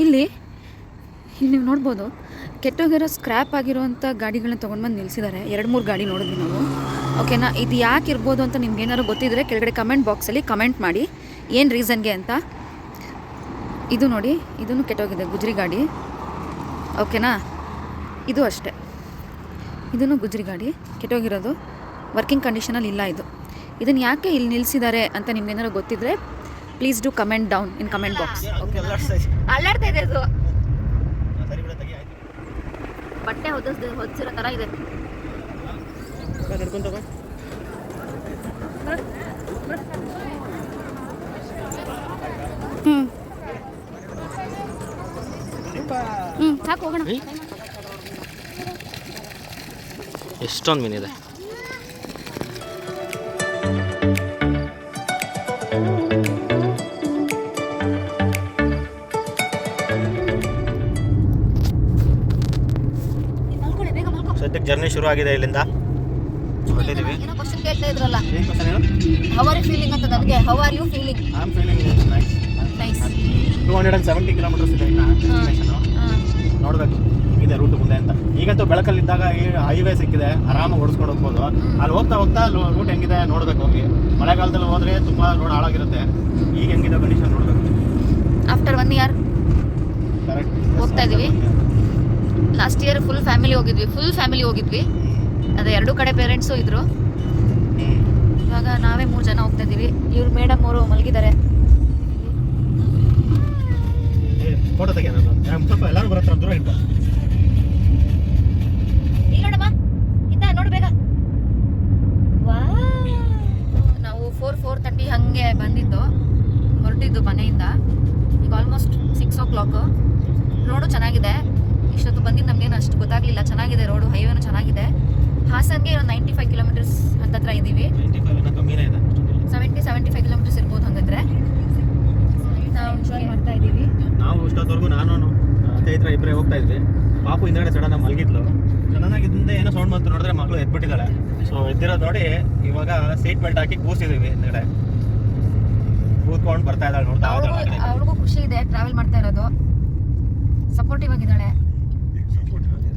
ಇಲ್ಲಿ ನೀವು ನೋಡ್ಬೋದು ಕೆಟ್ಟೋಗಿರೋ ಸ್ಕ್ರ್ಯಾಪ್ ಆಗಿರೋವಂಥ ಗಾಡಿಗಳನ್ನ ತೊಗೊಂಡ್ಬಂದು ನಿಲ್ಲಿಸಿದ್ದಾರೆ. 2-3 ಗಾಡಿ ನೋಡಿದ್ವಿ ನಾವು. ಓಕೆನಾ, ಇದು ಯಾಕೆ ಇರ್ಬೋದು ಅಂತ ನಿಮ್ಗೆ ಏನಾದ್ರು ಗೊತ್ತಿದ್ದರೆ ಕೆಳಗಡೆ ಕಮೆಂಟ್ ಬಾಕ್ಸಲ್ಲಿ ಕಮೆಂಟ್ ಮಾಡಿ ಏನು ರೀಸನ್ಗೆ ಅಂತ. ಇದು ನೋಡಿ, ಇದನ್ನು ಕೆಟ್ಟೋಗಿದೆ, ಗುಜ್ರಿ ಗಾಡಿ. ಓಕೆನಾ, ಇದು ಅಷ್ಟೇ, ಇದನ್ನು ಗುಜ್ರಿ ಗಾಡಿ ಕೆಟ್ಟೋಗಿರೋದು, ವರ್ಕಿಂಗ್ ಕಂಡೀಷನಲ್ಲಿ ಇಲ್ಲ. ಇದನ್ನು ಯಾಕೆ ಇಲ್ಲಿ ನಿಲ್ಲಿಸಿದ್ದಾರೆ ಅಂತ ನಿಮ್ಗೆ ಏನಾದ್ರು ಗೊತ್ತಿದ್ದರೆ please do comment down in comment box. Okay, ಅಲ್ಲಾಡ್ತಾ ಇದೆ ಅದು, ಬಟ್ಟೆ ಹೊದಿಸಿರೋ ಥರ ಇದೆ. ಸಾಕು, ಹೋಗೋಣ. ಎಷ್ಟೊಂದು ಮೀನಿದೆ. ಸದ್ಯಕ್ಕೆ ಜರ್ನಿ ಶುರು ಆಗಿದೆ. ಇಲ್ಲಿಂದ ಹೊರಟಿದ್ದೀವಿ. ಏನೋ ಕ್ವಶ್ಚನ್ ಕೇಳ್ತಾ ಇದ್ರಲ್ಲ, ಹೌ ಆರ್ ಯು ಫೀಲಿಂಗ್ ಅಂತ. ನನಗೆ how are you feeling? I am feeling nice. 270 kilometres ಇದೆ ಇನ್ನು ಡೆಸ್ಟಿನೇಷನ್. ನೋಡಬೇಕು ಇದೆ ರೂಟ್ ಮುಂದೆ ಅಂತ. ಈಗಂತೂ ಬೆಳಕಲ್ಲಿದ್ದಾಗ ಹೈವೇ ಸಿಕ್ಕಿದೆ, ಆರಾಮಾಗಿ ಓಡಿಸ್ಕೊಂಡು ಹೋಗ್ಬೋದು. ಅಲ್ಲಿ ಹೋಗ್ತಾ ಹೋಗ್ತಾ ರೂಟ್ ಹೆಂಗಿದೆ ನೋಡ್ಬೇಕು ಹೋಗಿ. ಮಳೆಗಾಲದಲ್ಲಿ ಹೋದ್ರೆ ತುಂಬಾ ರೋಡ್ ಹಾಳಾಗಿರುತ್ತೆ. ಈಗ ಹೆಂಗಿದೆ ಕಂಡೀಷನ್ ನೋಡ್ಬೇಕು. ಆಫ್ಟರ್ 1 ಇಯರ್ ಕರೆಕ್ಟ್ ಹೋಗ್ತಾ ಇದೀವಿ. ಲಾಸ್ಟ್ ಇಯರ್ ಫುಲ್ ಫ್ಯಾಮಿಲಿ ಹೋಗಿದ್ವಿ. ಅದೇ 2 ಕಡೆ ಪೇರೆಂಟ್ಸು ಇದ್ರು. ಇವಾಗ ನಾವೇ 3 ಜನ ಹೋಗ್ತಾ ಇದೀವಿ. ಇವ್ರು ಮೇಡಮ್ ಅವರು ಮಲಗಿದ್ದಾರೆ. ಫೋಟೋ ತೆಗೆ, ಸ್ವಲ್ಪ ಎಲ್ಲರೂ ಬರತ್ರ ದೂರ ಇಟ್ಟು. ನೋಡಮ್ಮ, ನೋಡು ಬೇಗ. ನಾವು 4:30 ಹಂಗೆ ಹೊರಟಿದ್ದು ಮನೆಯಿಂದ. ಈಗ ಆಲ್ಮೋಸ್ಟ್ 6 o'clock. ರೋಡು ಚೆನ್ನಾಗಿದೆ. ಇಷ್ಟೊತ್ತು ಬಂದಿದ್ದು ನಮಗೇನು ಅಷ್ಟು ಗೊತ್ತಾಗಲಿಲ್ಲ. ಚೆನ್ನಾಗಿದೆ ರೋಡು, ಹೈವೇನು ಚೆನ್ನಾಗಿದೆ. ಹಾಸನ್ಗೆ 95 ಕಿಲೋಮೀಟರ್ಸ್ ಹತ್ತತ್ರ ಇದ್ದೀವಿ. 70-75 ಕಿಲೋಮೀಟರ್ಸ್ ಇರ್ಬೋದು. ಹಂಗಂದ್ರೆ ನಾವು ಎಂಜಾಯ್ ಮಾಡ್ತಾ ಇದ್ದೀವಿ. ನಾವು ಇಷ್ಟೊತ್ತವರೆಗೂ ನಾನು ಸ್ನೇಹಿತರ ಇಬ್ಬರೇ ಹೋಗ್ತಾ ಇದ್ವಿ. ಪಾಪು ಹಿಂದಗಡೆ ಸಡನ್ನಾಗಿ ಮಲಗಿದ್ಲು. ಸಡನ್ನಾಗಿ ಹಿಂದೆ ಏನೋ ಸೌಂಡ್ ಬಂತು, ನೋಡಿದ್ರೆ ಮಗಳು ಎದ್ಬಿಟ್ಟಿದ್ದಾಳೆ. ಸೊ ಎದ್ದಿರೋದು ನೋಡಿ ಇವಾಗ ಸೀಟ್ ಬೆಲ್ಟ್ ಹಾಕಿ ಕೂಸಿದ್ದೀವಿ. ಹಿಂದಗಡೆ ಕೂತ್ಕೊಂಡು ಬರ್ತಾ ಇದ್ದಾಳೆ. ನೋಡ್ತಾ ಅವಳಿಗೂ ಖುಷಿ ಇದೆ ಟ್ರಾವೆಲ್ ಮಾಡ್ತಾ ಇರೋದು. ಸಪೋರ್ಟಿವ್ ಆಗಿದ್ದಾಳೆ.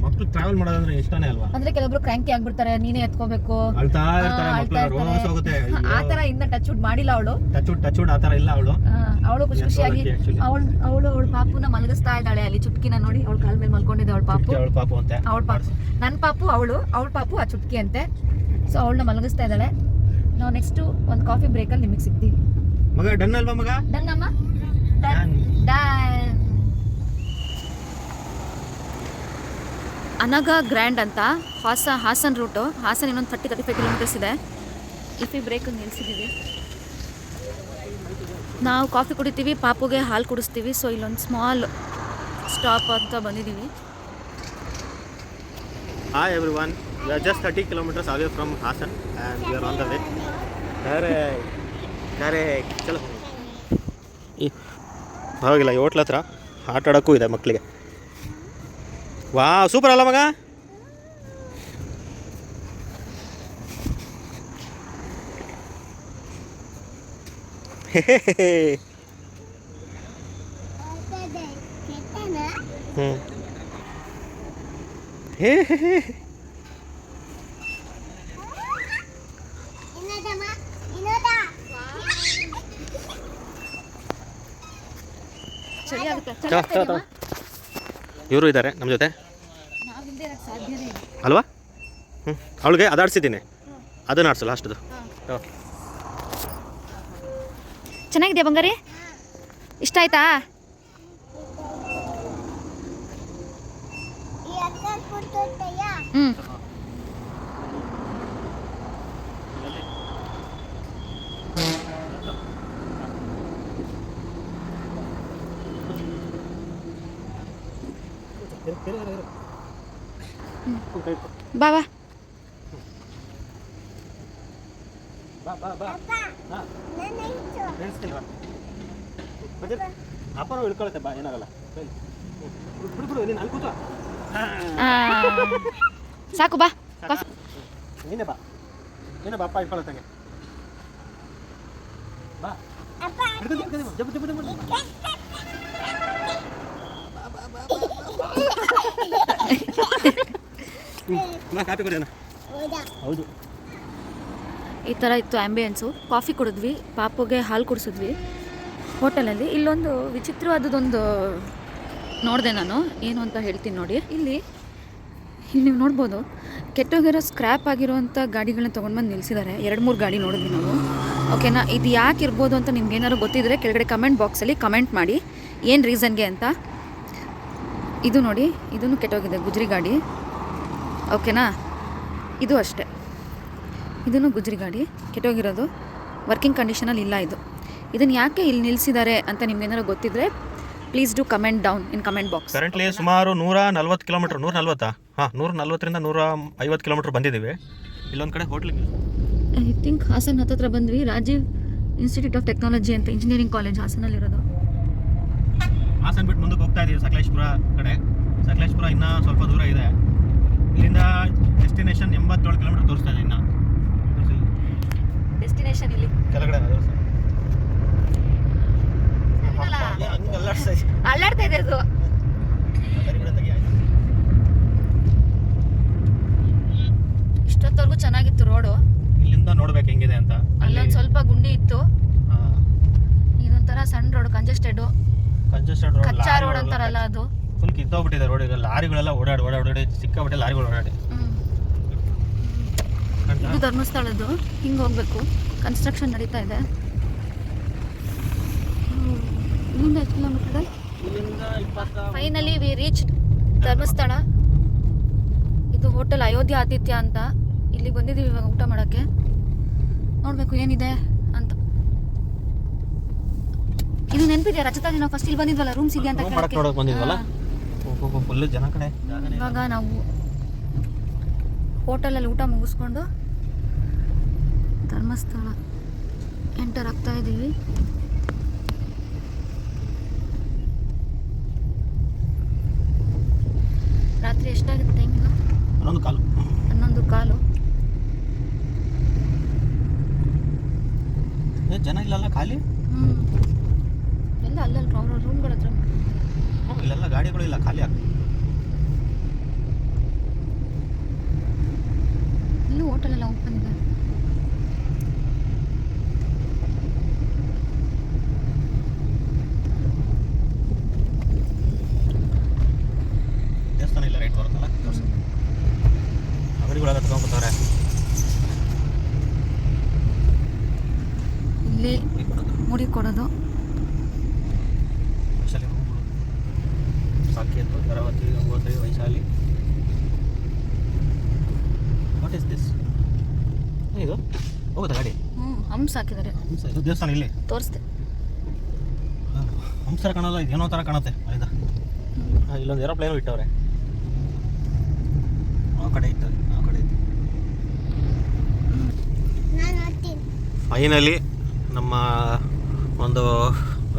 ಮಕ್ಕಳು ಟ್ರಾವೆಲ್ ಮಾಡೋದಂದ್ರೆ ಇಷ್ಟನೇ ಅಲ್ವಾ? ಅಂದ್ರೆ ಕೆಲವೊಬ್ರು ಕ್ರ್ಯಾಂಕಿ ಆಗ್ಬಿಡ್ತಾರೆ, ನೀನೇ ಎತ್ಕೋಬೇಕು, ಅಳ್ತಾ ಇರ್ತಾರೆ ಮಕ್ಕಳು. ರೋಸ್ ಹೋಗುತ್ತೆ. ಆತರ ಇನ್ನ ಟಚ್ ವುಡ್ ಮಾಡಿಲ್ಲ ಅವಳು. ಟಚ್ ವುಡ್ ಆತರ ಇಲ್ಲ ಅವಳು. ಅವಳು ಖುಷಿಯಾಗಿ ಅವಳ ಪಾಪುನ ಮಲಗಿಸ್ತಾ ಇದ್ದಾಳೆ. ಅಲ್ಲಿ ಚುಟ್ಕಿನ ನೋಡಿ, ಅವಳ ಕಾಲ ಮೇಲೆ ಮಲ್ಕೊಂಡಿದ್ದೆ. ಅವಳ ಪಾಪು ಅಂತೆ. ಅವಳ ಪಾಪು, ನನ್ನ ಪಾಪು, ಅವಳ ಪಾಪು ಆ ಚುಟ್ಕಿ ಅಂತೆ. ಸೊ ಅವಳನ್ನ ಮಲಗಿಸ್ತಾ ಇದ್ದಾಳೆ. ನಾವು ನೆಕ್ಸ್ಟ್ ಒಂದು ಕಾಫಿ ಬ್ರೇಕಲ್ಲಿ ನಿಮಗೆ ಸಿಗ್ತೀವಿ. ಮಗ ಡನ್ ಅಲ್ವಾ? ಮಗ ಡನ್ ಅಮ್ಮ, ಡನ್. ಅನಗ ಗ್ರ್ಯಾಂಡ್ ಅಂತ ಹಾಸನ್ ರೂಟು. ಹಾಸನ್ ಇನ್ನೊಂದು 30-35 ಕಿಲೋಮೀಟರ್ಸ್ ಇದೆ. ಇಫಿ ಬ್ರೇಕ್ ನಿಲ್ಸಿದ್ದೀವಿ. ನಾವು ಕಾಫಿ ಕುಡಿತೀವಿ, ಪಾಪುಗೆ ಹಾಲು ಕುಡಿಸ್ತೀವಿ. ಸೊ ಇಲ್ಲೊಂದು ಸ್ಮಾಲ್ ಸ್ಟಾಪ್ ಅಂತ ಬಂದಿದ್ದೀವಿ. Hi everyone, we are just 30 kilometers away from Hasan and we are on the way. Correct ಚಲೋ. ಪರವಾಗಿಲ್ಲ, ಈ ಹೋಟ್ಲ್ ಹತ್ರ ಆಟ ಆಡೋಕ್ಕೂ ಇದೆ ಮಕ್ಕಳಿಗೆ. ವಾ ಸೂಪರ್ ಅಲ್ಲ ಮಗ? ಇವರು ಇದ್ದಾರೆ ನಮ್ಮ ಜೊತೆ ಅಲ್ವಾ? ಅವಳಿಗೆ ಅದಾಡ್ಸಿದ್ದೀನಿ, ಅದನ್ನು ಆಡ್ಸಲ್ಲ ಅಷ್ಟದು. ಚೆನ್ನಾಗಿದೆಯಾ ಬಂಗಾರಿ? ಇಷ್ಟ ಆಯ್ತಾ? ಬಾ ಬಾ ಅಪ್ಪನೂ ಇಳ್ಕೊಳತ್ತೆ ಬಾ, ಏನಾಗಲ್ಲ. ಸಾಕು ಬಾ, ನೀನೇ ಬಾ, ನೀನೇ ಬಾ, ಅಪ್ಪ ಇಟ್ಕೊಳತ್ತಂಗೆ ಬಾ. ಕಾಫಿ ಕುಡಿಯೋಣ. ಹೌದು. ಈ ಥರ ಇತ್ತು ಆ್ಯಂಬಿಯನ್ಸು. ಕಾಫಿ ಕುಡಿದ್ವಿ, ಪಾಪುಗೆ ಹಾಲು ಕುಡಿಸಿದ್ವಿ ಹೋಟೆಲಲ್ಲಿ. ಇಲ್ಲೊಂದು ವಿಚಿತ್ರವಾದದ್ದೊಂದು ನೋಡಿದೆ ನಾನು, ಏನು ಅಂತ ಹೇಳ್ತೀನಿ ನೋಡಿ. ಇಲ್ಲಿ ನೀವು ನೋಡ್ಬೋದು, ಕೆಟ್ಟೋಗಿರೋ ಸ್ಕ್ರ್ಯಾಪ್ ಆಗಿರೋವಂಥ ಗಾಡಿಗಳನ್ನ ತೊಗೊಂಡ್ಬಂದು ನಿಲ್ಲಿಸಿದ್ದಾರೆ. 2-3 ಗಾಡಿ ನೋಡಿದ್ವಿ ನಾವು. ಓಕೆನಾ, ಇದು ಯಾಕೆ ಇರ್ಬೋದು ಅಂತ ನಿಮ್ಗೆ ಏನಾದ್ರು ಗೊತ್ತಿದ್ದರೆ ಕೆಳಗಡೆ ಕಮೆಂಟ್ ಬಾಕ್ಸಲ್ಲಿ ಕಮೆಂಟ್ ಮಾಡಿ ಏನು ರೀಸನ್ಗೆ ಅಂತ. ಇದು ನೋಡಿ, ಇದನ್ನು ಕೆಟ್ಟೋಗಿದೆ, ಗುಜ್ರಿ ಗಾಡಿ. ಓಕೆನಾ, ಇದು ಅಷ್ಟೇ, ಇದನ್ನು ಗುಜ್ರಿ ಗಾಡಿ ಕೆಟ್ಟೋಗಿರೋದು, ವರ್ಕಿಂಗ್ ಕಂಡೀಷನಲ್ಲಿ ಇಲ್ಲ ಇದು. ಇದನ್ನು ಯಾಕೆ ಇಲ್ಲಿ ನಿಲ್ಲಿಸಿದ್ದಾರೆ ಅಂತ ನಿಮ್ಗೆ ಏನಾದ್ರು ಗೊತ್ತಿದ್ದರೆ please do comment down in comment box. Currently ಸುಮಾರು 140 ಕಿಲೋಮೀಟ್ರ್, 140 140ರಿಂದ 150 ಕಿಲೋಮೀಟ್ರ್ ಬಂದಿದ್ದೀವಿ. ಇಲ್ಲೊಂದು ಕಡೆ ಹೋಟ್ಲಿಗೆ ಐ ಥಿಂಕ್ ಹಾಸನ್ ಹತ್ತತ್ರ ಬಂದ್ವಿ. ರಾಜೀವ್ ಇನ್ಸ್ಟಿಟ್ಯೂಟ್ ಆಫ್ ಟೆಕ್ನಾಲಜಿ ಅಂತ ಇಂಜಿನಿಯರಿಂಗ್ ಕಾಲೇಜ್ ಹಾಸನಲ್ಲಿರೋದು. ಹಾಸನ್ ಬಿಟ್ಟು ಮುಂದಕ್ಕೆ ಹೋಗ್ತಾ ಇದ್ದೀವಿ ಸಕಲೇಶ್ಪುರ ಕಡೆ. ಸಕಲೇಶ್ಪುರ ಇನ್ನೂ ಸ್ವಲ್ಪ ದೂರ ಇದೆ. ಇಲ್ಲಿಂದ ಡೆಸ್ಟಿನೇಷನ್ 87 ಕಿಲೋಮೀಟ್ರ್ ತೋರಿಸ್ತಾ ಇದೆ. ಇನ್ನು ಡೆಸ್ಟಿನೇಷನ್ ಇಲ್ಲಿ ಕೆಳಗಡೆ ಅಲ್ಲಾಡ್ತಾ ಇದೆ ಅದು. ಇಷ್ಟೊತ್ತವರೆಗೂ ಚೆನ್ನಾಗಿತ್ತು ರೋಡು. ಇಲ್ಲಿಂದ ನೋಡ್ಬೇಕು ಹೆಂಗಿದೆ ಅಂತ. ಅಲ್ಲೊಂದು ಸ್ವಲ್ಪ ಗುಂಡಿ ಇತ್ತು. ಇದೊಂಥರ ಸಣ್ಣ ರೋಡ್, ಕಂಜೆಸ್ಟೆಡ್ ರೋಡ್, ಕಚ್ಚಾ ರೋಡ್ ಅಂತಾರಲ್ಲ ಅದು. ಫುಲ್ ಕಿತ್ತೋಗ್ಬಿಟ್ಟಿದೆ ರೋಡ್. ಈಗ ಲಾರಿಗಳೆಲ್ಲ ಓಡಾಡಿ ಸಿಕ್ಕಾಬಿಟ್ಟೆ ಲಾರಿಗಳು ಓಡಾಡಿ. ಇದು ಧರ್ಮಸ್ಥಳದ್ದು, ಹಿಂಗೆ ಹೋಗ್ಬೇಕು. ಕನ್ಸ್ಟ್ರಕ್ಷನ್ ನಡೀತಾ ಇದೆ. ಇಲ್ಲಿಂದ ಎಷ್ಟು kilometre? Finally we reach Dharmasthala. ಇದು ಹೋಟೆಲ್ ಅಯೋಧ್ಯ ಆತಿಥ್ಯ ಅಂತ. ಇಲ್ಲಿ ಬಂದಿದ್ದೀವಿ ಇವಾಗ ಊಟ ಮಾಡೋಕ್ಕೆ. ನೋಡಬೇಕು ಏನಿದೆ ಅಂತ. ಇದು ನೆನಪಿದೆಯಾ ರಜತಾಲಿ ನಾವು ಫಸ್ಟ್ ಇಲ್ಲಿ ಬಂದಿದ್ವಲ್ಲ, ರೂಮ್ಸ್ ಇದೆಯಾ ಅಂತ ಫುಲ್ ಜನ ಕಡೆ. ಇವಾಗ ನಾವು ಹೋಟೆಲಲ್ಲಿ ಊಟ ಮುಗಿಸ್ಕೊಂಡು ಧರ್ಮಸ್ಥಳ ಎಂಟರ್ ಆಗ್ತಾ ಇದ್ದೀವಿ. ರಾತ್ರಿ ಎಷ್ಟಾಗುತ್ತೆ ಟೈಮ್ ಈಗ? 11:15. ಜನ ಇಲ್ಲಲ್ಲ, ಖಾಲಿ. ಎಲ್ಲ ಅಲ್ಲಲ್ಲ ಅವ್ರ ರೂಮ್ಗಳ ಹತ್ರ. ಇಲ್ಲೆಲ್ಲ ಗಾಡಿಗಳು ಇಲ್ಲ, ಖಾಲಿ ಆಗ್ತದೆ. ಇಲ್ಲೂ ಹೋಟೆಲ್ ಎಲ್ಲ ಓಪನ್ ಇದೆ. ದೇವಸ್ಥಾನ ಇಲ್ಲ, ರೈಟ್ ಬರುತ್ತಲ್ಲ, ಅಂಗಡಿಗಳಾಗ ತಗೊಂಡ್ಬರ್ತಾರೆ. ಇಲ್ಲಿ ಮುಡಿ ಕೊಡೋದು. Saket, Dharavati, Gangotri, Vaishali. What is this? ಇದು ಹೋಗುತ್ತಾ ಗಾಡಿ? ಹಂಸ ಹಾಕಿದ್ದಾರೆ. ಇದು ದೇವಸ್ಥಾನ ಇಲ್ಲಿ ತೋರಿಸ್ದೆ. ಹಂಸರ ಕಾಣಲ್ಲ, ಇದು ಏನೋ ಥರ ಕಾಣುತ್ತೆ ಅಲ್ಲಿಂದ. ಇಲ್ಲೊಂದು ಏರೋಪ್ಲೇನು ಇಟ್ಟವ್ರೆ. ಆ ಕಡೆ ಇತ್ತು, ಆ ಕಡೆ ಇತ್ತು. ಫೈನಲಿ ನಮ್ಮ ಒಂದು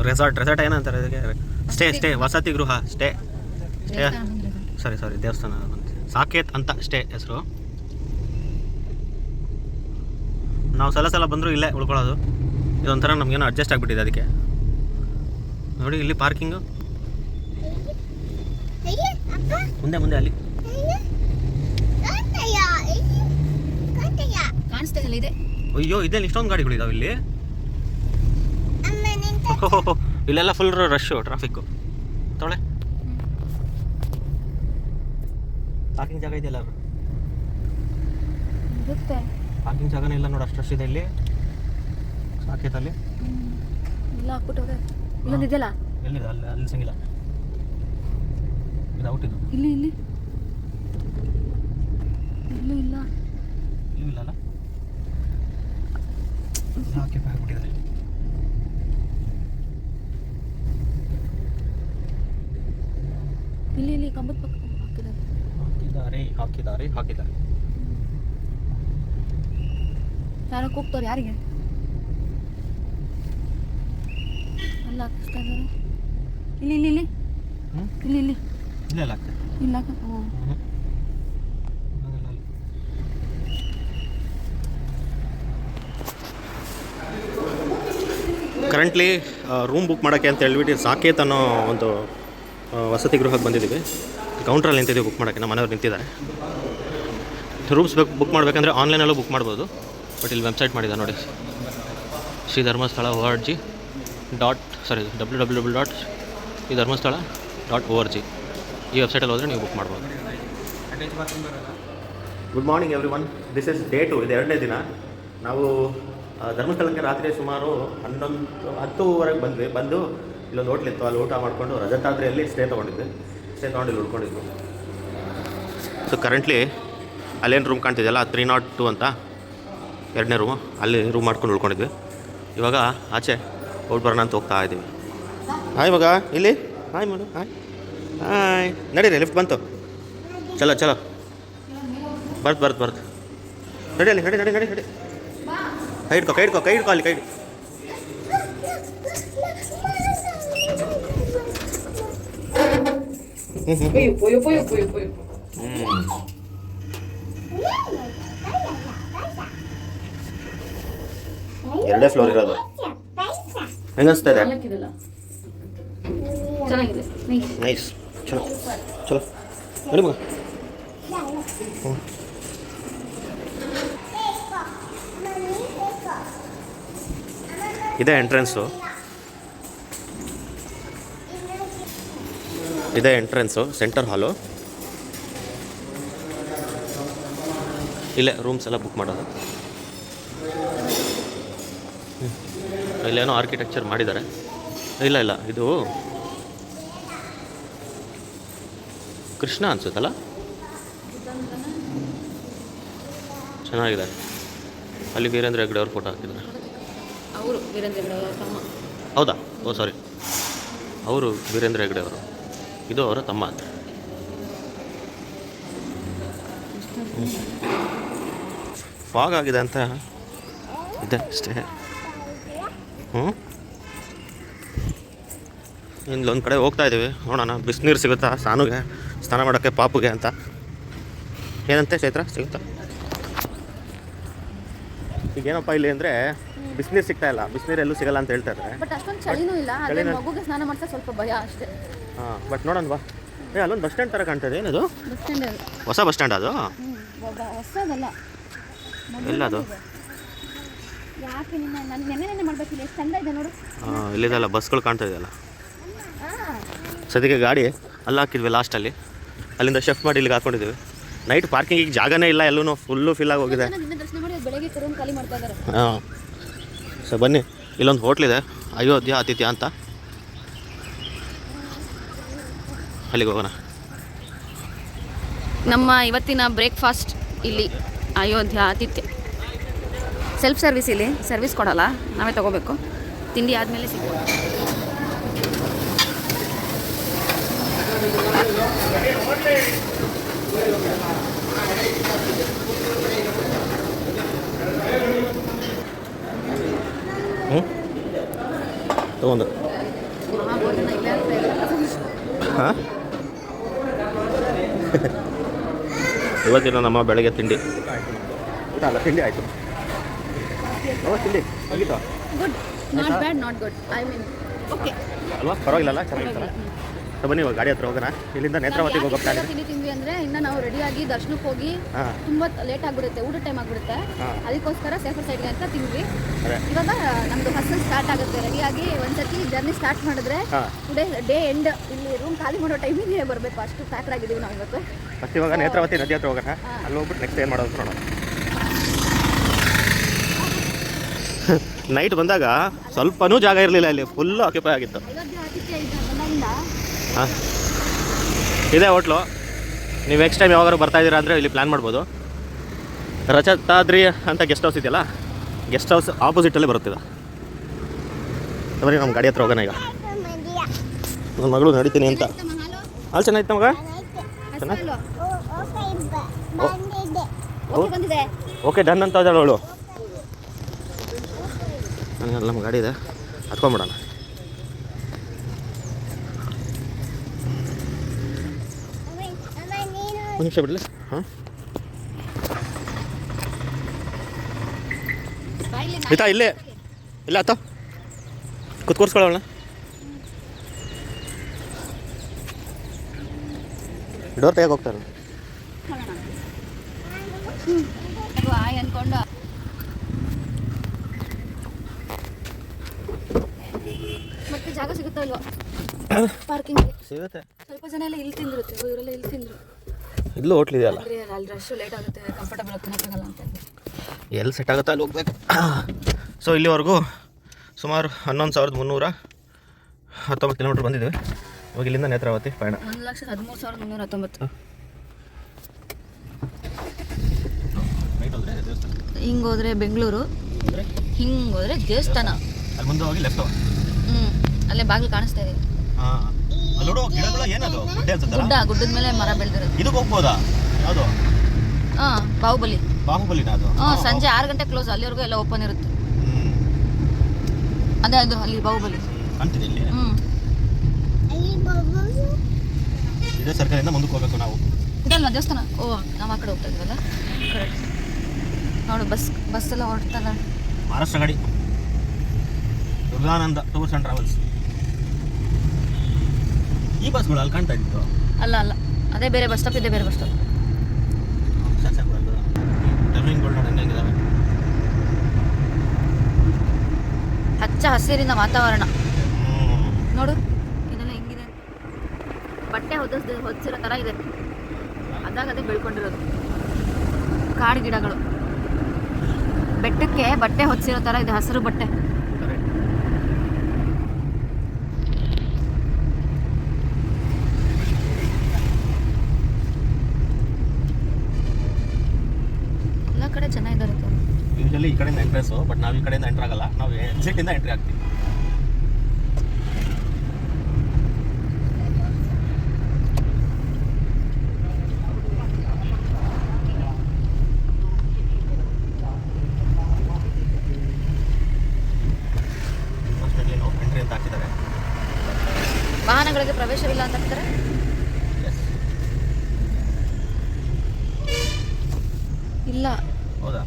ರೆಸಾರ್ಟ್ ಏನಂತಾರೆ ಇದಕ್ಕೆ? ಸ್ಟೇ ವಸತಿ ಗೃಹ ಸ್ಟೇ. ಸಾರಿ ದೇವಸ್ಥಾನ ಸಾಕೇತ್ ಅಂತ ಸ್ಟೇ ಹೆಸರು. ನಾವು ಸಲ ಬಂದರೂ ಇಲ್ಲೇ ಉಳ್ಕೊಳ್ಳೋದು. ಇದೊಂಥರ ನಮಗೇನೋ ಅಡ್ಜಸ್ಟ್ ಆಗಿಬಿಟ್ಟಿದೆ. ಅದಕ್ಕೆ ನೋಡಿ ಇಲ್ಲಿ ಪಾರ್ಕಿಂಗು ಮುಂದೆ ಅಲ್ಲಿ ಕಾಣಿಸ್ತಾ ಇಲ್ಲ ಇದೆ. ಅಯ್ಯೋ, ಇದೇನು ಇಷ್ಟೊಂದು ಗಾಡಿಗಳಿದಾವೆ ಇಲ್ಲಿ. ಇಲ್ಲೆಲ್ಲ ಫುಲ್ ರಶ್ಶು, ಟ್ರಾಫಿಕ್ಕು. ತೊಳೆ ಪಾರ್ಕಿಂಗ್ ಜಾಗ ಇದೆಯಲ್ಲ, ಪಾರ್ಕಿಂಗ್ ಜಾಗನೇ ಇಲ್ಲ ನೋಡಿ, ಅಷ್ಟು ರಶ್ ಇದೆ ಇಲ್ಲಿ ಸಾಕೇತಲ್ಲಿ. ಇಲ್ಲ ಹಾಕ್ಬಿಟ್ಟವ್ರೆ. ಇಲ್ಲೊಂದು ಇದೆಯಲ್ಲ, ಎಲ್ಲಿದೆ? ಅಲ್ಲಿ ಸಿಂಗಿಲ್ಲ, ಇದು ಔಟ್. ಇದು ಇಲ್ಲಿ ಇಲ್ಲೂ ಇಲ್ಲ. ಇಲ್ಲಲ್ಲ, ಹಾಕಿ ಹಾಕ್ಬಿಟ್ಟಿದ್ದಾರೆ. ಇಲ್ಲಿ ಕಂಬದ ಪಕ್ಕ ಹಾಕಿದ್ದಾರೆ. ಯಾರೋ ಕೂಗ್ತವ್ರು, ಯಾರಿಗೆ? ಎಲ್ಲ ಹಾಕಿಸ್ತಾ ಇದ್ದಾರೆ. ಇಲ್ಲಿ ಇಲ್ಲೆಲ್ಲ ಆಗ್ತದೆ. ಇಲ್ಲ. ಕರೆಂಟ್ಲಿ ರೂಮ್ ಬುಕ್ ಮಾಡೋಕ್ಕೆ ಅಂತ ಹೇಳ್ಬಿಟ್ಟು ಸಾಕೇತ್ ಅನ್ನೋ ಒಂದು ವಸತಿ ಗೃಹಕ್ಕೆ ಬಂದಿದ್ದೀವಿ. ಕೌಂಟ್ರಲ್ಲಿ ನಿಂತಿದ್ದೀವಿ ಬುಕ್ ಮಾಡೋಕ್ಕೆ. ನಮ್ಮ ಮನೆಯವ್ರು ನಿಂತಿದ್ದಾರೆ. ರೂಮ್ಸ್ ಬುಕ್ ಮಾಡಬೇಕಂದ್ರೆ ಆನ್ಲೈನಲ್ಲೂ ಬುಕ್ ಮಾಡ್ಬೋದು. ಬಟ್ ಇಲ್ಲಿ ವೆಬ್ಸೈಟ್ ಮಾಡಿದೆ ನೋಡಿ, ಶ್ರೀ ಧರ್ಮಸ್ಥಳ ORG www.ಶ್ರೀಧರ್ಮಸ್ಥಳ.org ಈ ವೆಬ್ಸೈಟಲ್ಲಿ ಹೋದರೆ ನೀವು ಬುಕ್ ಮಾಡ್ಬೋದು. Good morning every one, this is day 2. ಇದು 2ನೇ ದಿನ. ನಾವು ಧರ್ಮಸ್ಥಳಕ್ಕೆ ರಾತ್ರಿ ಸುಮಾರು 10:30 ಬಂದು ಇಲ್ಲೊಂದು ಹೋಟ್ಲಿತ್ತು, ಅಲ್ಲಿ ಊಟ ಮಾಡಿಕೊಂಡು ರಜತಾದ್ರಿಯಲ್ಲಿ ಸ್ಟೇ ತೊಗೊಂಡು ಇಲ್ಲಿ ಉಳ್ಕೊಂಡಿದ್ವಿ. ಸೊ ಕರೆಂಟ್ಲಿ ಅಲ್ಲೇನು ರೂಮ್ ಕಾಣ್ತಿದೆಯಲ್ಲ 302 ಅಂತ 2ನೇ ರೂಮು, ಅಲ್ಲಿ ರೂಮ್ ಮಾಡ್ಕೊಂಡು ಉಳ್ಕೊಂಡಿದ್ವಿ. ಇವಾಗ ಆಚೆ ಔಟ್ ಬರೋಣ ಅಂತ ಹೋಗ್ತಾ ಇದ್ದೀವಿ. ಹಾಯ್ ಮಗ, ಇಲ್ಲಿ ಹಾಯ್ ಮಾಡು, ಹಾಯ್ ನಡೀರಿ, ಲಿಫ್ಟ್ ಬಂತು, ಚಲೋ ಬರ್ತು ನಡಿ ಅಲ್ಲಿ, ನಡಿ ಕೈ ಹಿಡ್ಕೊ ಅಲ್ಲಿ, ಕೈ ಎರಡೇ ಫ್ಲೋರ್ ಇರೋದು. ಹೆಂಗನ್ಸ್ತಾ ಇದೆ? ಚೆನ್ನಾಗಿದೆ, ನೈಸ್, ಚಲೋ ನಡಿ ಮಗ. ಇದೇ ಎಂಟ್ರೆನ್ಸು, ಸೆಂಟರ್ ಹಾಲು. ಇಲ್ಲೇ ರೂಮ್ಸ್ ಎಲ್ಲ ಬುಕ್ ಮಾಡೋದು. ಇಲ್ಲೇನೋ ಆರ್ಕಿಟೆಕ್ಚರ್ ಮಾಡಿದ್ದಾರೆ. ಇಲ್ಲ ಇದು ಕೃಷ್ಣ ಅನ್ಸುತ್ತಲ್ಲ, ಚೆನ್ನಾಗಿದೆ. ಅಲ್ಲಿ ವೀರೇಂದ್ರ ಹೆಗ್ಡೆ ಅವ್ರ ಫೋಟೋ ಹಾಕಿದ್ದಾರೆ. ಹೌದಾ? ಓ ಸಾರಿ, ಅವರು ವೀರೇಂದ್ರ ಹೆಗ್ಡೆ ಅವರು, ಇದು ಅವರ ತಮ್ಮ ಅಂತ. ಫಾಗ್ ಆಗಿದೆ ಅಂತ ಇದೆ ಅಷ್ಟೇ. ಇಲ್ಲೊಂದು ಕಡೆ ಹೋಗ್ತಾ ಇದ್ದೀವಿ, ನೋಡೋಣ ಬಿಸಿನೀರು ಸಿಗುತ್ತಾ ಸಾನುಗೆ, ಸ್ನಾನ ಮಾಡೋಕ್ಕೆ ಪಾಪುಗೆ ಅಂತ. ಏನಂತೆ ಚೈತ್ರ, ಸಿಗುತ್ತಾ? ಈಗೇನಪ್ಪ ಇಲ್ಲಿ ಅಂದರೆ ಬಿಸಿನೀರು ಸಿಗ್ತಾ ಇಲ್ಲ, ಬಿಸಿನೀರು ಎಲ್ಲೂ ಸಿಗಲ್ಲ ಅಂತ ಹೇಳ್ತಾ ಇದ್ದಾರೆ. ಬಟ್ ಅಷ್ಟೊಂದು ಚಳಿನೂ ಇಲ್ಲ, ಮಗುಗೆ ಸ್ನಾನ ಮಾಡ್ತಾ ಸ್ವಲ್ಪ ಭಯ ಅಷ್ಟೇ. ಬಟ್ ನೋಡೋಣ ಬಾ. ಅಲ್ಲೊಂದು ಬಸ್ ಸ್ಟ್ಯಾಂಡ್ ಥರ ಕಾಣ್ತದೆ. ಏನದು? ಬಸ್ ಸ್ಟ್ಯಾಂಡ್, ಹೊಸ ಬಸ್ ಸ್ಟ್ಯಾಂಡ್ ಅದು? ಹೊಸದಲ್ಲ, ಎಲ್ಲ ಅದು ಯಾಕೆ ನಾನು ನೆನ್ನೆ ಮಾಡಬೇಕಿಲ್ಲ, ಎಷ್ಟು ಚಂದ ಇದೆ ನೋಡು. ಇಲ್ಲಿದೆಲ್ಲ ಬಸ್ಗಳು ಕಾಣ್ತಾ ಇದೆಯಲ್ಲ. ಸದ್ಯಕ್ಕೆ ಗಾಡಿ ಅಲ್ಲಿ ಹಾಕಿದ್ವಿ ಲಾಸ್ಟಲ್ಲಿ, ಅಲ್ಲಿಂದ ಶಿಫ್ಟ್ ಮಾಡಿ ಇಲ್ಲಿಗೆ ಹಾಕೊಂಡಿದ್ದೀವಿ. ನೈಟ್ ಪಾರ್ಕಿಂಗಿಗೆ ಜಾಗನೇ ಇಲ್ಲ, ಎಲ್ಲೂ ಫುಲ್ಲು ಫಿಲ್ ಆಗಿ ಹೋಗಿದೆ. ಹಾಂ, ಸೊ ಬನ್ನಿ, ಇಲ್ಲೊಂದು ಹೋಟ್ಲಿದೆ, ಅಯೋಧ್ಯ ಆತಿಥ್ಯ ಅಂತ, ಅಲ್ಲಿಗೆ ಹೋಗೋಣ. ನಮ್ಮ ಇವತ್ತಿನ ಬ್ರೇಕ್ಫಾಸ್ಟ್ ಇಲ್ಲಿ ಅಯೋಧ್ಯ ಆತಿಥ್ಯ. ಸೆಲ್ಫ್ ಸರ್ವಿಸ್, ಇಲ್ಲಿ ಸರ್ವಿಸ್ ಕೊಡಲ್ಲ, ನಾವೇ ತೊಗೋಬೇಕು. ತಿಂಡಿ ಆದಮೇಲೆ ಸಿಗ್ಬೋದು. ತಗೊಂಡು ಹಾಂ, ಇವತ್ತಿನ ನಮ್ಮ ಬೆಳಗ್ಗೆ ತಿಂಡಿ ಊಟ ಅಲ್ಲ, ತಿಂಡಿ ಆಯಿತು. ತಿಂಡಿ ಹೋಗಿತ್ತು, good, not bad, not good, I mean okay ಅಲ್ವಾ, ಪರವಾಗಿಲ್ಲ, ಚೆನ್ನಾಗಿತ್ತಲ್ಲ. ಬನ್ನಿ ಇವಾಗ ಗಾಡಿ ಹತ್ರ ಹೋಗೋಣ. ಇಲ್ಲಿಂದ ನೇತ್ರಾವತಿಗೆ ಹೋಗೋ ಪ್ಲಾನ್ ಇದೆ. ತಿಂದ್ವಿ ಅಂದರೆ ಇನ್ನು ನಾವು ರೆಡಿಯಾಗಿ ದರ್ಶನಕ್ಕೆ ಹೋಗಿ ತುಂಬ ಲೇಟ್ ಆಗಿಬಿಡುತ್ತೆ, ಊಟ ಟೈಮ್ ಆಗಿಬಿಡುತ್ತೆ. ಅದಕ್ಕೋಸ್ಕರ ಸೇಫರ್ ಸೈಡ್ಗೆ ಅಂತ ತಿಂದ್ವಿ. ಇವಾಗ ನಮ್ಮದು ಹಸನ್ ಸ್ಟಾರ್ಟ್ ಆಗುತ್ತೆ. ರೆಡಿಯಾಗಿ ಒಂದ್ಸತಿ ಜರ್ನಿ ಸ್ಟಾರ್ಟ್ ಮಾಡಿದ್ರೆ ಟುಡೇ ಡೇ ಎಂಡ್ ಇಲ್ಲಿ ರೂಮ್ ಖಾಲಿ ಮಾಡೋ ಟೈಮಿಗೆ ಬರಬೇಕು, ಅಷ್ಟು ಪ್ಯಾಕ್ ಆಗಿದ್ದೀವಿ ನಾವು ಇವತ್ತು. ಫಸ್ಟ್ ಇವಾಗ ನೇತ್ರಾವತಿ ನದಿ ಹತ್ರ ಹೋಗೋಣ, ಅಲ್ಲಿ ಹೋಗ್ಬಿಟ್ಟು ನೆಕ್ಸ್ಟ್ ಏನು ಮಾಡೋದು ನೋಡೋಣ. ನೈಟ್ ಬಂದಾಗ ಸ್ವಲ್ಪನೂ ಜಾಗ ಇರಲಿಲ್ಲ, ಇಲ್ಲಿ ಫುಲ್ಲು ಆಕ್ಯುಪೈ ಆಗಿತ್ತು. ಹಾಂ, ಇದೇ ಹೋಟ್ಲು. ನೀವು ನೆಕ್ಸ್ಟ್ ಟೈಮ್ ಯಾವಾಗಾರು ಬರ್ತಾ ಇದ್ದೀರಾ ಅಂದರೆ ಇಲ್ಲಿ ಪ್ಲ್ಯಾನ್ ಮಾಡ್ಬೋದು. ರಜತಾದ್ರಿ ಅಂತ ಗೆಸ್ಟ್ ಹೌಸ್ ಇದೆಯಲ್ಲ, ಗೆಸ್ಟ್ ಹೌಸ್ ಆಪೋಸಿಟಲ್ಲೇ ಬರುತ್ತಿದೆ. ಬರೀ ನಮ್ಮ ಗಾಡಿ ಹತ್ರ ಹೋಗೋಣ. ಈಗ ನನ್ನ ಮಗಳು ನಡೀತೀನಿ ಅಂತ ಅಲ್ಲಿ ಚೆನ್ನಾಗಿತ್ತು ಮಗ, ಚೆನ್ನಾಗಿ ಓಕೆ ಡನ್ ಅಂತ ಇದ್ದಾಳೆ ಅವಳು. ನನಗೆ ನಮ್ಮ ಗಾಡಿ ಇದೆ, ಹತ್ಕೊಂಬಿಡೋಣ. ಒಂದು ನಿಮಿಷ ಬಿಡಲಿ. ಹಾಂ, ಆಯ್ತಾ? ಇಲ್ಲೇ ಇಲ್ಲ ಆತ ಕುತ್ಕೋರ್ಸ್ಕೊಳ್ಳೋಣ. ಡೋರ್ ತೆಗೆ ಹೋಗ್ತಾರೆ. ಅದು ಆಯ್ ಅಂದ್ಕೊಂಡು ಮತ್ತೆ ಜಾಗ ಸಿಗುತ್ತಾ ಇಲ್ವಾ ಪಾರ್ಕಿಂಗ್? ಸಿಗುತ್ತೆ. ಸ್ವಲ್ಪ ಜನ ಎಲ್ಲ ಇಲ್ಲಿ ತಿಂದಿರುತ್ತೆ, ಇವರೆಲ್ಲ ಇಲ್ಲಿ ತಿಂದ್ರು. ಇಲ್ಲೂ ಹೋಟ್ಲ್ ಇದೆಯಲ್ಲ, ಅಂದರೆ ಅಲ್ಲಿ ರಶ್ ಲೇಟ್ ಆಗುತ್ತೆ, ಕಂಫರ್ಟಬಲ್ ಆಗಿ ತಿನ್ನೋಕ್ಕಾಗಲ್ಲ ಅಂತ. ಎಲ್ಲಿ ಸೆಟ್ ಆಗುತ್ತೆ ಅಲ್ಲಿ ಹೋಗ್ಬೇಕು. ಸೊ ಇಲ್ಲಿವರೆಗೂ ಸುಮಾರು 11,319 ಕಿಲೋಮೀಟ್ರ್ ಬಂದಿದ್ದೀವಿ. ಇವಾಗ ಇಲ್ಲಿಂದ ನೇತ್ರಾವತಿ ಪಯಣ 1,13,319. ಹಿಂಗೆ ಹೋದರೆ ಬೆಂಗಳೂರು, ಹಿಂಗೆ ಹೋದರೆ ದೇವಸ್ಥಾನ. ಅಲ್ಲಿ ಮುಂದೆ ಹೋಗಿ ಲೆಫ್ಟ್. ಅಲ್ಲೇ ಬಾಗಿಲು ಕಾಣಿಸ್ತಾ ಇದೆ. ಹಾಂ, ಅಲ್ಲಿ ನೋಡು ಗಿಡಗಳು ಏನದು ಗುಡ್ಡೆ ಅನ್ಸುತ್ತಲ್ಲ, ಗುಡ್ಡದ ಮೇಲೆ ಮರ ಬೆಳೆದಿರೋದು. ಇದಕ್ಕೆ ಹೋಗ್ಬೋದಾ? ಯಾವುದು? ಹಾಂ, ಬಾಹುಬಲಿನ ಅದು? ಸಂಜೆ 6 ಗಂಟೆ ಕ್ಲೋಸ್, ಅಲ್ಲಿವರೆಗೂ ಎಲ್ಲ ಓಪನ್ ಇರುತ್ತೆ. ಅದೇ ಅದು ಅಲ್ಲಿ ಬಾಹುಬಲಿ ಕಾಣ್ತಿದೆ ಇಲ್ಲಿ. ಇದೇ ಸರ್ಕಾರದಿಂದ ಮುಂದಕ್ಕೆ ಹೋಗ್ಬೇಕು ನಾವು. ಇದಲ್ಲ ದೇವಸ್ಥಾನ. ಓ, ನಾವು ಆ ಕಡೆ ಹೋಗ್ತಾ ಇದ್ದೀವಲ್ಲ. ಕರೆಕ್ಟ್. ನೋಡು ಬಸ್ ಎಲ್ಲ ಹೊರಡ್ತಲ್ಲ. ಮಹಾರಾಷ್ಟ್ರ ಗಾಡಿ, ದುರ್ಗಾನಂದ ಟೂರ್ಸ್ ಆ್ಯಂಡ್ ಟ್ರಾವೆಲ್ಸ್. ಈ ಬಸ್ಗಳು ಅಲ್ಲಿ ಕಾಣ್ತಾ ಇತ್ತು. ಅಲ್ಲ, ಅದೇ ಬೇರೆ ಬಸ್ ಸ್ಟಾಪ್, ಇದೆ ಬೇರೆ ಬಸ್ ಸ್ಟಾಪ್. ಹಚ್ಚ ಹಸಿರಿನ ವಾತಾವರಣ ನೋಡು. ಇದೆಲ್ಲ ಹೆಂಗಿದೆ, ಬಟ್ಟೆ ಹೊದಿಸಿರೋ ಥರ ಇದೆ. ಅದೇ ಬೆಳ್ಕೊಂಡಿರೋದು ಕಾಡು ಗಿಡಗಳು. ಬೆಟ್ಟಕ್ಕೆ ಬಟ್ಟೆ ಹೊದಿಸಿರೋ ಥರ ಇದೆ, ಹಸಿರು ಬಟ್ಟೆ. ಎಲ್ಲ ಕಡೆ ಚೆನ್ನಾಗಿದ್ದಾರೆ. ಯೂಶಲಿ ಈ ಕಡೆಯಿಂದ ಎಂಟ್ರೆನ್ಸು, ಬಟ್ ನಾವು ಈ ಕಡೆಯಿಂದ ಎಂಟ್ರ್ ಆಗಲ್ಲ, ನಾವು ಎಕ್ಸಿಟಿಂದ ಎಂಟ್ರಿ ಆಗ್ತೀವಿ. ಎಂಟ್ರಿ ಅಂತ ಹಾಕಿದ್ದಾರೆ. ವಾಹನಗಳಿಗೆ ಪ್ರವೇಶವಿಲ್ಲ ಅಂತ ಹಾಕ್ತಾರೆ. ಇಲ್ಲ, ಹೌದಾ?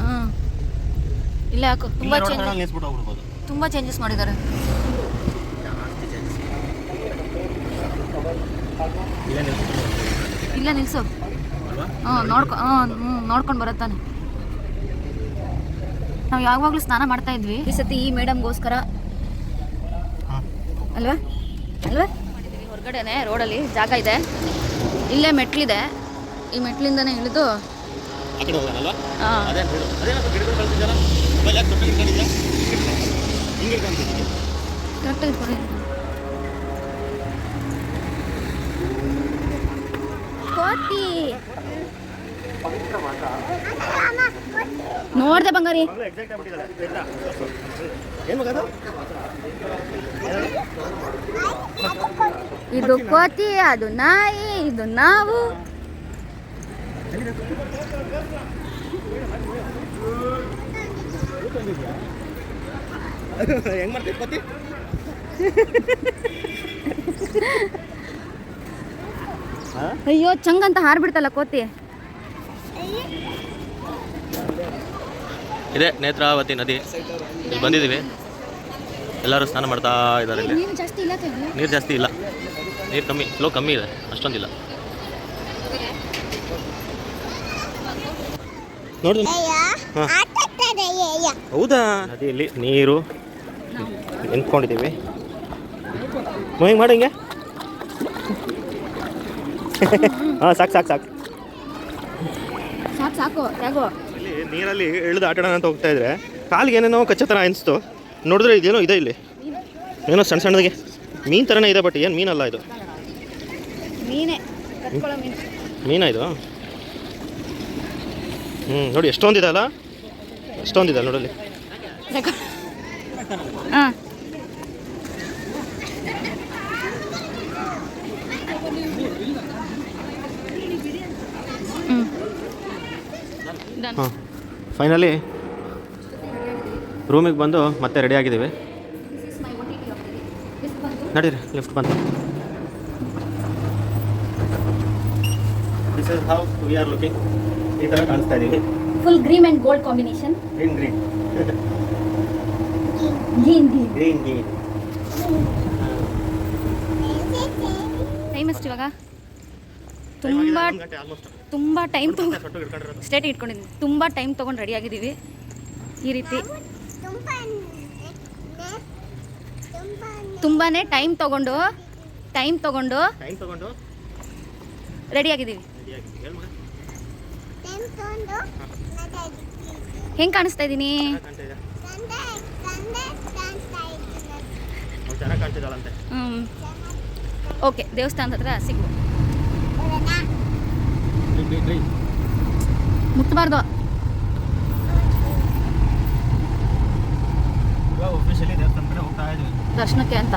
ಹಾಂ, ಇಲ್ಲ ಯಾಕೋ ತುಂಬ ಚೇಂಜಸ್ ಮಾಡಿದ್ದಾರೆ. ಇಲ್ಲ ನಿಲ್ಸು. ನೋಡ್ಕೊಂಡು ಬರುತ್ತಾನೆ. ನಾವು ಯಾವಾಗಲೂ ಸ್ನಾನ ಮಾಡ್ತಾ ಇದ್ವಿ, ಈ ಸತಿ ಈ ಮೇಡಮ್ಗೋಸ್ಕರ ಅಲ್ವಾ ಹೊರಗಡೆನೆ ರೋಡಲ್ಲಿ ಜಾಗ ಇದೆ, ಇಲ್ಲೇ ಮೆಟ್ಲಿದೆ. ಈ ಮೆಟ್ಲಿಂದನೇ ಇಳಿದು ನೋಡ್ದೆ ಬಂಗಾರಿ. ಇದು ಕೋತಿ, ಅದು ನಾಯಿ, ಇದು ನಾವು. ಹೆಂಗ್ ಮಾಡ್ತೀವಿ ಕೋತಿ? ಅಯ್ಯೋ, ಚಂಗಂತ ಹಾರ್ಬಿಡ್ತಲ್ಲ ಕೋತಿ. ಇದೆ ನೇತ್ರಾವತಿ ನದಿ, ಇಲ್ಲಿ ಬಂದಿದ್ದೀವಿ. ಎಲ್ಲರೂ ಸ್ನಾನ ಮಾಡ್ತಾ ಇದ್ದಾರೆ. ಇಲ್ಲಿ ನೀರು ಜಾಸ್ತಿ ಇಲ್ಲ, ನೀರು ಕಮ್ಮಿ, ಫ್ಲೋ ಕಮ್ಮಿ ಇದೆ, ಅಷ್ಟೊಂದಿಲ್ಲ. ನೋಡಿ, ಹೌದಾ? ನದಿಯಲ್ಲಿ ನೀರು ನಿಂತ್ಕೊಂಡಿದ್ದೀವಿ. ಹಿಂಗೆ ಮಾಡಿ ಹಿಂಗೆ. ಹಾಂ, ಸಾಕು. ಇಲ್ಲಿ ನೀರಲ್ಲಿ ಇಳಿದು ಆಟಾಡೋಣ ಅಂತ ಹೋಗ್ತಾ ಇದ್ರೆ ಕಾಲಿಗೆ ಏನೇನೋ ಕಚ್ಚೋ ಥರ ಅನಿಸ್ತು. ನೋಡಿದ್ರೆ ಇದೇನೋ ಇದೆ, ಇಲ್ಲಿ ಏನೋ ಸಣ್ಣ ಸಣ್ಣದಾಗೆ ಮೀನು ಥರನೇ ಇದೆ, ಬಟ್ ಏನು ಮೀನಲ್ಲ ಇದು. ಮೀನಾ ಇದು? ನೋಡಿ ಎಷ್ಟೊಂದಿದೆ ಅಲ್ಲ, ಅಷ್ಟೊಂದಿದೆ ನೋಡಲ್ಲಿ. ಹಾಂ, ಫೈನಲಿ ರೂಮಿಗೆ ಬಂದು ಮತ್ತೆ ರೆಡಿ ಆಗಿದ್ದೀವಿ. ನಡೀರಿ, ಲಿಫ್ಟ್ ಬಂತು. This is how we are looking. ಈ ಥರ ಕಾಣಿಸ್ತಾ ಇದ್ದೀವಿ. Full green and gold combination. Green time ಎಷ್ಟು ಇವಾಗ? ತುಂಬ ಆಲ್ಮೋಸ್ಟ್ ತುಂಬ ಟೈಮ್ ಸೊಟ್ಟು ಹಿಡ್ಕೊಂಡಿರೋದು. ಸ್ಟೇಟ್ ಇಟ್ಕೊಂಡಿದ್ದೀನಿ. ತುಂಬ ಟೈಮ್ ತೊಗೊಂಡು ರೆಡಿ ಆಗಿದ್ದೀವಿ ಈ ರೀತಿ. ತುಂಬಾ ಟೈಮ್ ತೊಗೊಂಡು ಟೈಮ್ ತಗೊಂಡು ರೆಡಿ ಆಗಿದ್ದೀವಿ. ರೆಡಿಯಾಗಿ ಹೇಳು ಮಗ. ಹೆಂಗೆ ಕಾಣಿಸ್ತಾ ಇದ್ದೀನಿ? ಚೆನ್ನಾಗಿ ಕಾಣ್ತಿದೆ. ಅವ್ಳು ಚೆನ್ನಾಗಿ ಕಾಣ್ತಿದ್ದಾಳಂತೆ. ಓಕೆ, ದೇವಸ್ಥಾನದ ಹತ್ರ ಸಿಗ್ಬೋದು. ಮುಟ್ಟಬಾರ್ದು. ಇವಾಗ ಆಫೀಷಿಯಲಿ ದೇವಸ್ಥಾನ ಕಡೆ ಹೋಗ್ತಾ ಇದ್ವಿ ದರ್ಶನಕ್ಕೆ ಅಂತ.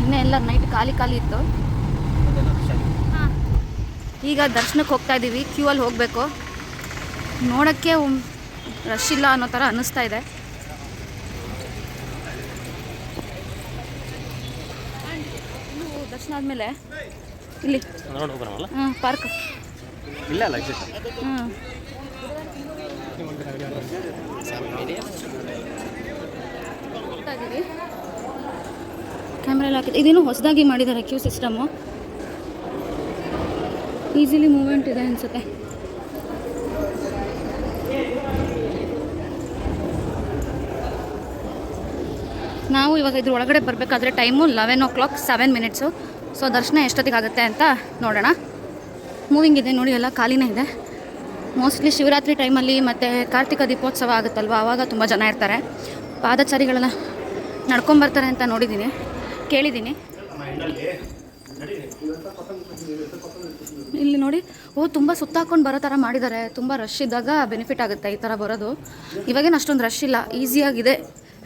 ಇನ್ನೇ ಎಲ್ಲ ನೈಟ್ ಖಾಲಿ ಇತ್ತು. ಈಗ ದರ್ಶನಕ್ಕೆ ಹೋಗ್ತಾ ಇದ್ದೀವಿ. ಕ್ಯೂ ಅಲ್ಲಿ ಹೋಗಬೇಕು. ನೋಡೋಕ್ಕೆ ರಶ್ ಇಲ್ಲ ಅನ್ನೋ ಥರ ಅನ್ನಿಸ್ತಾ ಇದೆ. ದರ್ಶನ ಆದಮೇಲೆ ಇಲ್ಲಿ ನೋಡಿ ಹೋಗೋಣವಲ್ಲ. ಪಾರ್ಕ್ ಇಲ್ಲ ಅಲ್ಲ ಎಕ್ಸಿಟ್. ಹೋಗ್ತಾ ಇದ್ದೀವಿ. ಕ್ಯಾಮ್ರಾ ಎಲ್ಲ ಹಾಕಿದೆ. ಇದೇನು ಹೊಸದಾಗಿ ಮಾಡಿದ್ದಾರೆ ಕ್ಯೂ ಸಿಸ್ಟಮು. ಈಸಿಲಿ ಮೂವ್ಮೆಂಟ್ ಇದೆ ಅನಿಸುತ್ತೆ. ನಾವು ಇವಾಗ ಇದ್ರ ಒಳಗಡೆ ಬರಬೇಕಾದ್ರೆ ಟೈಮು 11 o'clock 7 minutes. ಸೊ ದರ್ಶನ ಎಷ್ಟೊತ್ತಿಗೆ ಆಗುತ್ತೆ ಅಂತ ನೋಡೋಣ. ಮೂವಿಂಗ್ ಇದೆ ನೋಡಿ, ಎಲ್ಲ ಖಾಲಿನೇ ಇದೆ. ಮೋಸ್ಟ್ಲಿ ಶಿವರಾತ್ರಿ ಟೈಮಲ್ಲಿ ಮತ್ತು ಕಾರ್ತಿಕ ದೀಪೋತ್ಸವ ಆಗುತ್ತಲ್ವ, ಆವಾಗ ತುಂಬ ಜನ ಇರ್ತಾರೆ. ಪಾದಚಾರಿಗಳೆಲ್ಲ ನಡ್ಕೊಂಬರ್ತಾರೆ ಅಂತ ನೋಡಿದ್ದೀನಿ, ಕೇಳಿದ್ದೀನಿ. ಇಲ್ಲಿ ನೋಡಿ, ತುಂಬ ಸುತ್ತಾಕೊಂಡು ಬರೋ ಥರ ಮಾಡಿದ್ದಾರೆ. ತುಂಬ ರಶ್ ಇದ್ದಾಗ ಬೆನಿಫಿಟ್ ಆಗುತ್ತೆ ಈ ಥರ ಬರೋದು. ಇವಾಗೇನು ಅಷ್ಟೊಂದು ರಶ್ ಇಲ್ಲ, ಈಸಿಯಾಗಿದೆ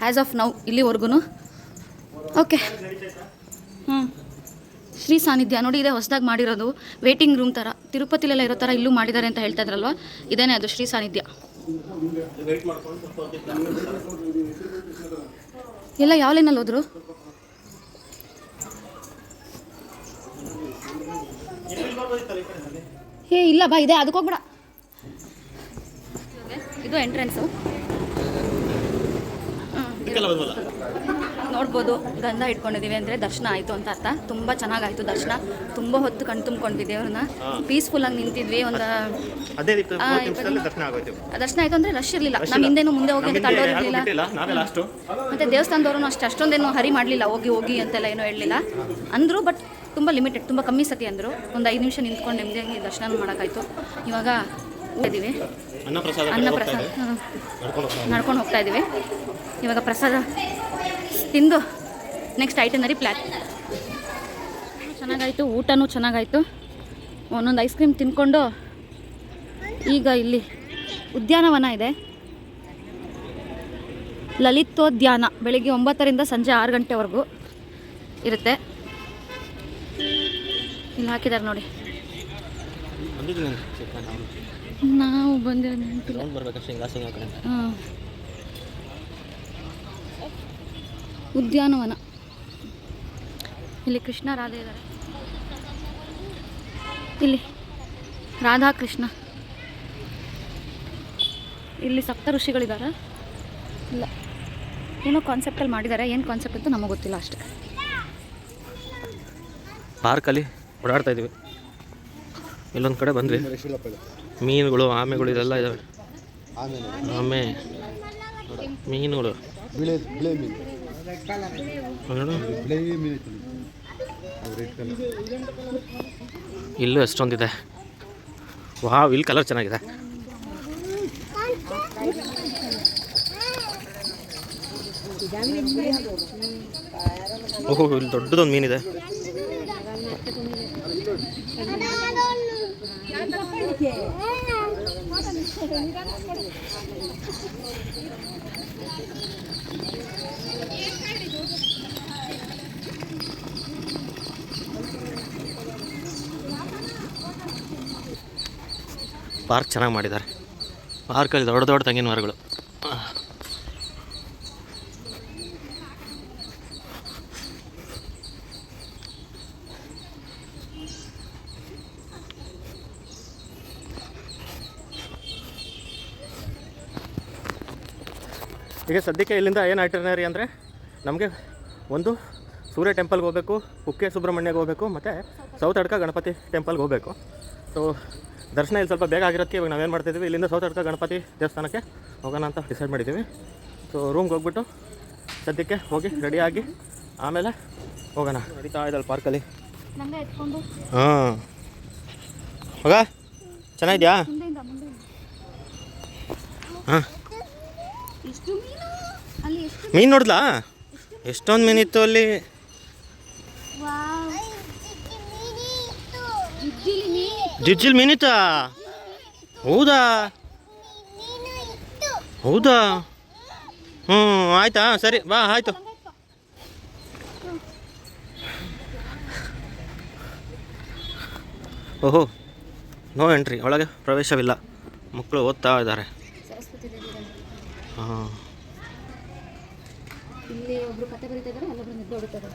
ಆ್ಯಸ್ ಆಫ್ ನೌ ಇಲ್ಲಿವರೆಗೂ. ಓಕೆ. ಶ್ರೀ ಸಾನ್ನಿಧ್ಯ ನೋಡಿ, ಇದೆ ಹೊಸದಾಗಿ ಮಾಡಿರೋದು. ವೇಟಿಂಗ್ ರೂಮ್ ಥರ ತಿರುಪತಿಲೆಲ್ಲ ಇರೋ ಥರ ಇಲ್ಲೂ ಮಾಡಿದ್ದಾರೆ ಅಂತ ಹೇಳ್ತಾ ಇದ್ರಲ್ವ, ಇದೇನೇ ಅದು ಶ್ರೀ ಸಾನ್ನಿಧ್ಯ. ಎಲ್ಲ ಯಾವ ಲೈನಲ್ಲಿ ಹೋದ್ರು? ಇಲ್ಲ ಬಾ, ಇದೆ ಅದಕ್ಕೆ ಹೋಗ್ಬೇಡ. ಇದು ಎಂಟ್ರೆನ್ಸು. ನೋಡ್ಬೋದು, ಗಂಧ ಇಟ್ಕೊಂಡಿದ್ದೀವಿ ಅಂದರೆ ದರ್ಶನ ಆಯಿತು ಅಂತ ಅರ್ಥ. ತುಂಬ ಚೆನ್ನಾಗಾಯಿತು ದರ್ಶನ. ತುಂಬ ಹೊತ್ತು ಕಣ್ ತುಂಬ್ಕೊಂಡ್ವಿ ದೇವ್ರನ್ನ. ಪೀಸ್ಫುಲ್ಲಾಗಿ ನಿಂತಿದ್ವಿ. ಒಂದು ದರ್ಶನ ಆಯಿತು ಅಂದರೆ ರಶ್ ಇರಲಿಲ್ಲ. ನಮ್ಮ ಹಿಂದೆನೂ ಮುಂದೆ ಹೋಗಿ ಅಂತ ತಳ್ಳೋರಿರಲಿಲ್ಲ. ಮತ್ತು ದೇವಸ್ಥಾನದವ್ರು ಅಷ್ಟೊಂದೇನು ಹರಿ ಮಾಡಲಿಲ್ಲ, ಹೋಗಿ ಅಂತೆಲ್ಲ ಏನೂ ಹೇಳಲಿಲ್ಲ ಅಂದರು. ಬಟ್ ತುಂಬ ಲಿಮಿಟೆಡ್, ತುಂಬ ಕಮ್ಮಿ ಸತಿ ಅಂದರು. ಒಂದು 5 ನಿಮಿಷ ನಿಂತ್ಕೊಂಡು ನೆಮ್ಮದಿಯಾಗಿ ದರ್ಶನ ಮಾಡೋಕ್ಕಾಯಿತು. ಇವಾಗ ಇದ್ದೀವಿ, ಅನ್ನ ಪ್ರಸಾದ ನಡ್ಕೊಂಡು ಹೋಗ್ತಾ ಇದ್ದೀವಿ. ಇವಾಗ ಪ್ರಸಾದ ತಿಂದು ನೆಕ್ಸ್ಟ್ ಐಟನರಿ ಪ್ಲ್ಯಾನ್. ಚೆನ್ನಾಗಾಯಿತು, ಊಟನೂ ಚೆನ್ನಾಗಾಯಿತು. ಒಂದೊಂದು ಐಸ್ ಕ್ರೀಮ್ ತಿಂದ್ಕೊಂಡು ಈಗ ಇಲ್ಲಿ ಉದ್ಯಾನವನ ಇದೆ, ಲಲಿತೋದ್ಯಾನ. ಬೆಳಿಗ್ಗೆ 9ರಿಂದ ಸಂಜೆ 6 ಗಂಟೆವರೆಗೂ ಇರುತ್ತೆ. ಇಲ್ಲಿ ಹಾಕಿದ್ದಾರೆ ನೋಡಿ. ನಾವು ಬಂದಿರೋದು ಉದ್ಯಾನವನ. ಇಲ್ಲಿ ಕೃಷ್ಣ ರಾಧೆ ಇದ್ದಾರೆ. ಇಲ್ಲಿ ರಾಧಾಕೃಷ್ಣ. ಇಲ್ಲಿ ಸಪ್ತ ಋಷಿಗಳಿದ್ದಾರೆ. ಇಲ್ಲ, ಏನೋ ಕಾನ್ಸೆಪ್ಟಲ್ಲಿ ಮಾಡಿದ್ದಾರೆ. ಏನು ಕಾನ್ಸೆಪ್ಟ್ ಅಂತ ನಮಗೆ ಗೊತ್ತಿಲ್ಲ ಅಷ್ಟೇ. ಪಾರ್ಕಲ್ಲಿ ಓಡಾಡ್ತಾ ಇದ್ದೀವಿ. ಇಲ್ಲೊಂದು ಕಡೆ ಬಂದ್ವಿ, ಮೀನುಗಳು, ಆಮೆಗಳು ಇದೆಲ್ಲ ಇದ್ದಾವೆ. ಆಮೆ, ಮೀನುಗಳು, ಇಲ್ಲೂ ಎಷ್ಟೊಂದಿದೆ. ವಾವ್, ಇಲ್ಲಿ ಕಲರ್ ಚೆನ್ನಾಗಿದೆ. ಓಹೋ, ಇಲ್ಲಿ ದೊಡ್ಡದೊಂದು ಮೀನಿದೆ. ಪಾರ್ಕ್ ಚೆನ್ನಾಗಿ ಮಾಡಿದ್ದಾರೆ. ಪಾರ್ಕಲ್ಲಿ ದೊಡ್ಡ ದೊಡ್ಡ ತೆಂಗಿನ ಮರಗಳು. ಈಗ ಸದ್ಯಕ್ಕೆ ಇಲ್ಲಿಂದ ಏನು ಐಟರ್ನರಿ ಅಂದರೆ, ನಮಗೆ ಒಂದು ಸೂರ್ಯ ಟೆಂಪಲ್ಗೆ ಹೋಗಬೇಕು, ಕುಕ್ಕೆ ಸುಬ್ರಹ್ಮಣ್ಯಗೆ ಹೋಗಬೇಕು, ಮತ್ತು ಸೌತ್ ಅಡ್ಕ ಗಣಪತಿ ಟೆಂಪಲ್ಗೆ ಹೋಗಬೇಕು. ಸೊ ದರ್ಶನ ಇಲ್ಲಿ ಸ್ವಲ್ಪ ಬೇಗ ಆಗಿರೋದಕ್ಕೆ ಇವಾಗ ನಾವೇನು ಮಾಡ್ತಾಯಿದ್ದೀವಿ, ಇಲ್ಲಿಂದ ಸೌತ್ ಅಡ್ಕ ಗಣಪತಿ ದೇವಸ್ಥಾನಕ್ಕೆ ಹೋಗೋಣ ಅಂತ ಡಿಸೈಡ್ ಮಾಡಿದ್ದೀವಿ. ಸೊ ರೂಮ್ಗೆ ಹೋಗ್ಬಿಟ್ಟು ಸದ್ಯಕ್ಕೆ ಹೋಗಿ ರೆಡಿಯಾಗಿ ಆಮೇಲೆ ಹೋಗೋಣ. ನಡೀತಾ ಇದ್ದಲ್ಲ ಪಾರ್ಕಲ್ಲಿ. ನಂಗೆ ಎತ್ಕೊಂಡು ಹಾಂ ಹೋಗ, ಚೆನ್ನಾಗಿದ್ಯಾ? ಮುಂದೆಯಿಂದ ಮುಂದೆಯಿಂದ ಹಾಂ ಎಷ್ಟು ಮೀನು ಅಲ್ಲಿ, ಎಷ್ಟು ಮೀನು ನೋಡ್ದಾ? ಎಷ್ಟೊಂದು ಮೀನಿತ್ತು ಅಲ್ಲಿ. ವಾವ್, ಜಿಜ್ಜಿಲಿ ಮೀನು ಜಿಜ್ಜಿಲ್ ಮೀನಿತ್ತಾ? ಹೌದಾ ಹೌದಾ? ಹ್ಞೂ ಆಯ್ತಾ, ಸರಿ ಬಾ, ಆಯಿತು. ಓಹೋ, ನೋ ಎಂಟ್ರಿ, ಒಳಗೆ ಪ್ರವೇಶವಿಲ್ಲ. ಮಕ್ಕಳು ಓದ್ತಾ ಇದ್ದಾರೆ. ಸರಸ್ವತಿ ದೇವಿ ಇದೆ. ಹಾಂ, ಇಲ್ಲಿ ಒಬ್ರು ಕತೆ ಬರೀತಾ ಇದ್ದಾರೆ, ಅಲ್ಲೊಬ್ರು ನಿದ್ದೆ ಹೊಡಿತಾರೆ.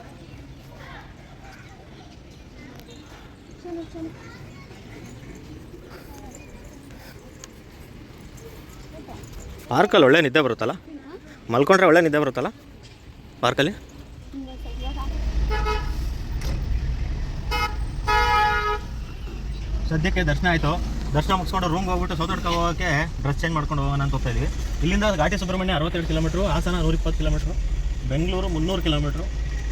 ಚಲೋ ಚಲೋ. ಪಾರ್ಕಲ್ಲಿ ಒಳ್ಳೆ ನಿದ್ದೆ ಬರುತ್ತಲ್ಲ, ಮಲ್ಕೊಂಡ್ರೆ ಒಳ್ಳೆ ನಿದ್ದೆ ಬರುತ್ತಲ್ಲ ಪಾರ್ಕಲ್ಲಿ. ಸದ್ಯಕ್ಕೆ ದರ್ಶನ ಆಯಿತು. ದರ್ಶನ ಮುಗಿಸ್ಕೊಂಡು ರೂಮ್ಗೆ ಹೋಗ್ಬಿಟ್ಟು ಸೌತಡ್ಕ ಹೋಗೋಕ್ಕೆ ಡ್ರೆಸ್ ಚೇಂಜ್ ಮಾಡ್ಕೊಂಡು ಹೋಗೋಣ ಅಂತ ಹೋಗ್ತಾ ಇದ್ವಿ. ಇಲ್ಲಿಂದ Ghati Subramanya 62 kilometre, Hassan 120 kilometre, Bengaluru 300 kilometre,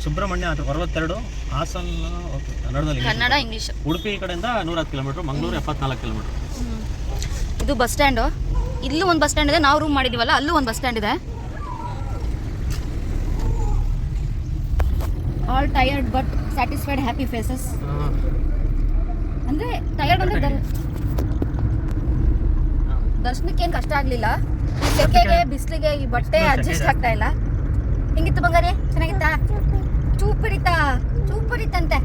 Subramanya 62, Hassan okay ಕನ್ನಡದಲ್ಲಿ, ಕನ್ನಡ ಇಂಗ್ಲೀಷ್. ಉಡುಪಿ ಈ ಕಡೆಯಿಂದ 110 ಕಿಲೋಮೀಟ್ರು, ಮಂಗಳೂರು 74 ಕಿಲೋಮೀಟ್ರು. ಇದು ಬಸ್ ಸ್ಟ್ಯಾಂಡು. ಇಲ್ಲೂ ಒಂದು ಬಸ್ ಸ್ಟ್ಯಾಂಡ್ ಇದೆ, ನಾವು ರೂಮ್ ಮಾಡಿದ್ದೀವಲ್ಲ ಅಲ್ಲೂ ಒಂದು ಬಸ್ ಸ್ಟ್ಯಾಂಡ್ ಇದೆ. All tired but satisfied happy faces. ಅಂದರೆ ಟಯರ್ಡ್ ಅಂದರೆ ದರ್ಶನಕ್ಕೆ ಏನು ಕಷ್ಟ ಆಗಲಿಲ್ಲ. ಸೆಕೆಗೆ ಬಿಸಿಲಿಗೆ ಈ ಬಟ್ಟೆ ಅಡ್ಜಸ್ಟ್ ಆಗ್ತಾ ಇಲ್ಲ. ಹೆಂಗಿತ್ತು ಬಂಗಾರಿ? ಚೆನ್ನಾಗಿತ್ತಾ? ಚೂಪರಿತಂತೆ.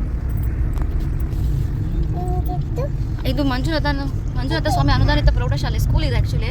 ಇದು ಮಂಜುನಾಥ ಸ್ವಾಮಿ ಅನುದಾನಿತ ಪ್ರೌಢಶಾಲೆ ಸ್ಕೂಲ್ ಇದೆ ಆ್ಯಕ್ಚುಲಿ.